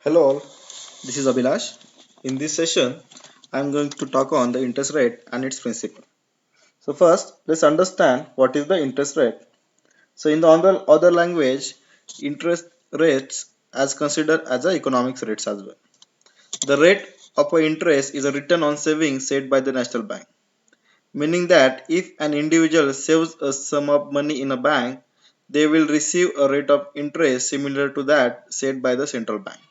Hello all, this is Abhilash. In this session, I am going to talk on the interest rate and its principle. So first, let's understand what is the interest rate. So in the other language, interest rates as considered as a economics rates as well. The rate of a interest is a return on savings set by the National Bank, meaning that if an individual saves a sum of money in a bank, they will receive a rate of interest similar to that set by the central bank.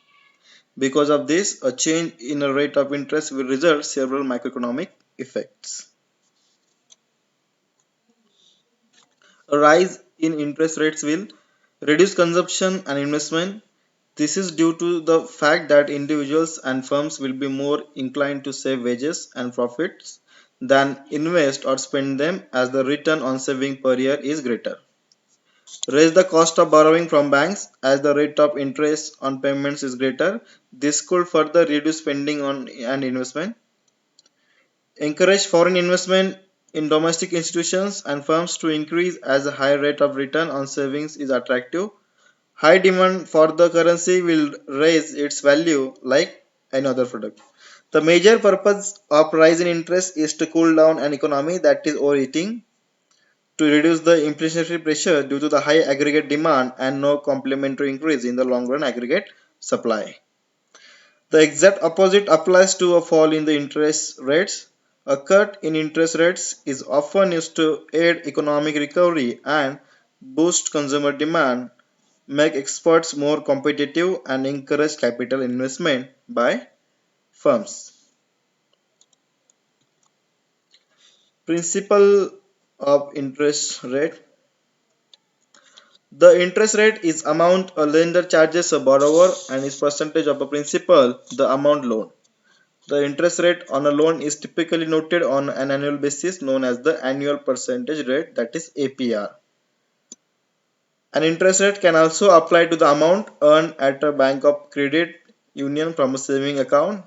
Because of this, a change in a rate of interest will result several macroeconomic effects. A rise in interest rates will reduce consumption and investment. This is due to the fact that individuals and firms will be more inclined to save wages and profits than invest or spend them as the return on saving per year is greater. Raise the cost of borrowing from banks as the rate of interest on payments is greater. This could further reduce spending on and investment. Encourage foreign investment in domestic institutions and firms to increase as a high rate of return on savings is attractive. High demand for the currency will raise its value like another product. The major purpose of rise in interest is to cool down an economy that is overheating, to reduce the inflationary pressure due to the high aggregate demand and no complementary increase in the long run aggregate supply. The exact opposite applies to a fall in the interest rates. A cut in interest rates is often used to aid economic recovery and boost consumer demand, make exports more competitive, and encourage capital investment by firms. Principle of interest rate. The interest rate is amount a lender charges a borrower and is percentage of a principal, the amount loan. The interest rate on a loan is typically noted on an annual basis known as the annual percentage rate, that is APR. An interest rate can also apply to the amount earned at a bank of credit union from a saving account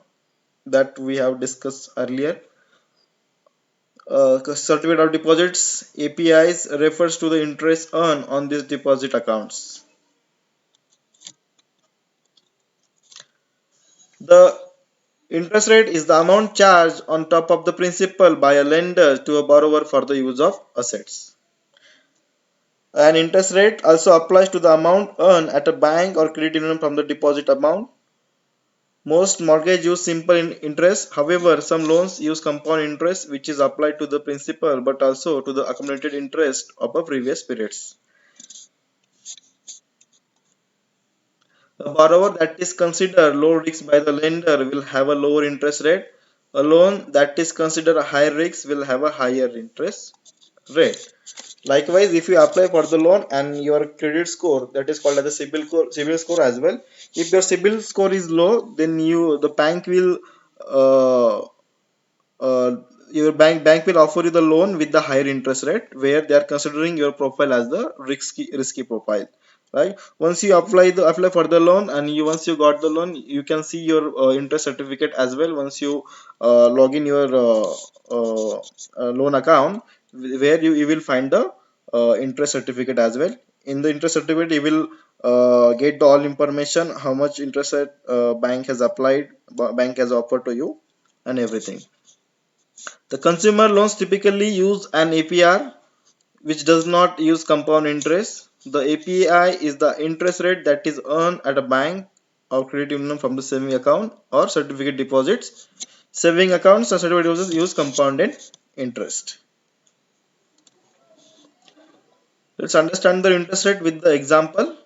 that we have discussed earlier. Certificate of deposits APIs refers to the interest earned on these deposit accounts. The interest rate is the amount charged on top of the principal by a lender to a borrower for the use of assets. An interest rate also applies to the amount earned at a bank or credit union from the deposit amount. Most mortgages use simple interest. However, some loans use compound interest, which is applied to the principal but also to the accumulated interest of a previous periods. A borrower that is considered low risk by the lender will have a lower interest rate. A loan that is considered a high risk will have a higher interest rate. Likewise, if you apply for the loan and your credit score, that is called as the CIBIL score as well. If your CIBIL score is low, then the bank will uh, uh, your bank will offer you the loan with the higher interest rate, where they are considering your profile as the risky profile. Right. Once you apply for the loan and once you got the loan, you can see your interest certificate as well. Once you log in your loan account, where you will find the interest certificate as well. In the interest certificate, you will get the all information, how much interest rate bank has offered to you, and everything. The consumer loans typically use an APR which does not use compound interest. The API is the interest rate that is earned at a bank or credit union from the saving account or certificate deposits. Saving accounts and certificate deposits use compounded interest. Let's understand the interest rate with the example.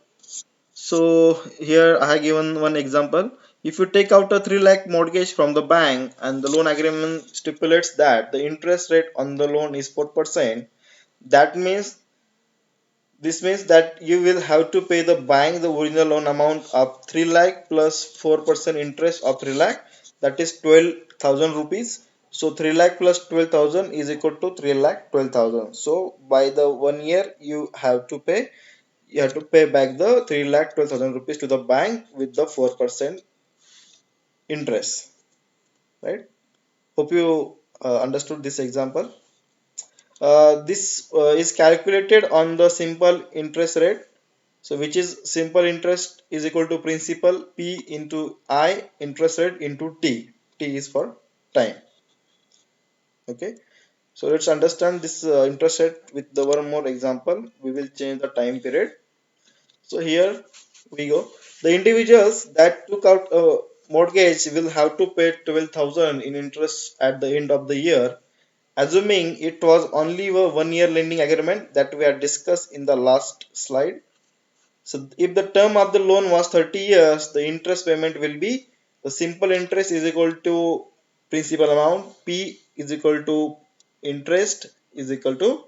So here I have given one example. If you take out a 3 lakh mortgage from the bank and the loan agreement stipulates that the interest rate on the loan is 4%, that means this means that you will have to pay the bank the original loan amount of 3 lakh plus 4% interest of 3 lakh, that is 12,000 rupees. So 3 lakh plus 12,000 is equal to 3 lakh 12,000. So by the 1 year you have to pay back the 3 lakh 12,000 rupees to the bank with the 4% interest. Right. Hope you understood this example. This is calculated on the simple interest rate. So which is simple interest is equal to principal P into I interest rate into T. T is for time. Okay. So let's understand this interest rate with the one more example. We will change the time period. So here we go. The individuals that took out a mortgage will have to pay 12,000 in interest at the end of the year, assuming it was only a 1 year lending agreement that we had discussed in the last slide. So if the term of the loan was 30 years, the interest payment will be the simple interest is equal to principal amount, P is equal to interest is equal to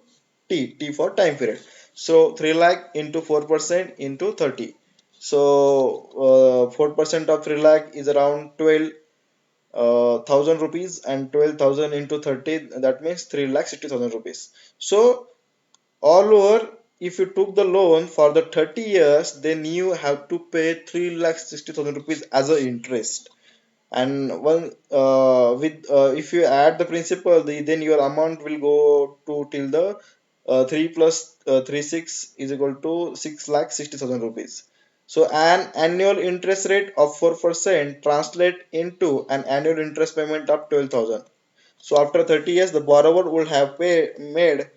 T for time period. So 3 lakh into 4% into 30. So 4% of 3 lakh is around 12 thousand rupees, and 12,000 into 30, that means 3 lakh 60,000 rupees. So all over, if you took the loan for the 30 years, then you have to pay 3 lakh 60,000 rupees as a interest. And one with if you add the principal, then your amount will go to till the 3 plus 3 6 is equal to 6 lakh 60,000 rupees. So an annual interest rate of 4% translate into an annual interest payment of 12,000. So after 30 years, the borrower will have made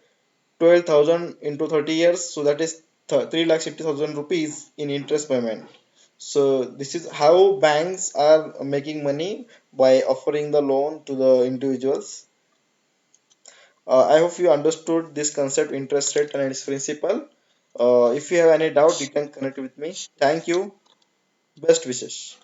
12,000 into 30 years, so that is 3 lakh 60,000 rupees in interest payment. So this is how banks are making money by offering the loan to the individuals. I hope you understood this concept, interest rate and its principle. If you have any doubt, you can connect with me. Thank you. Best wishes.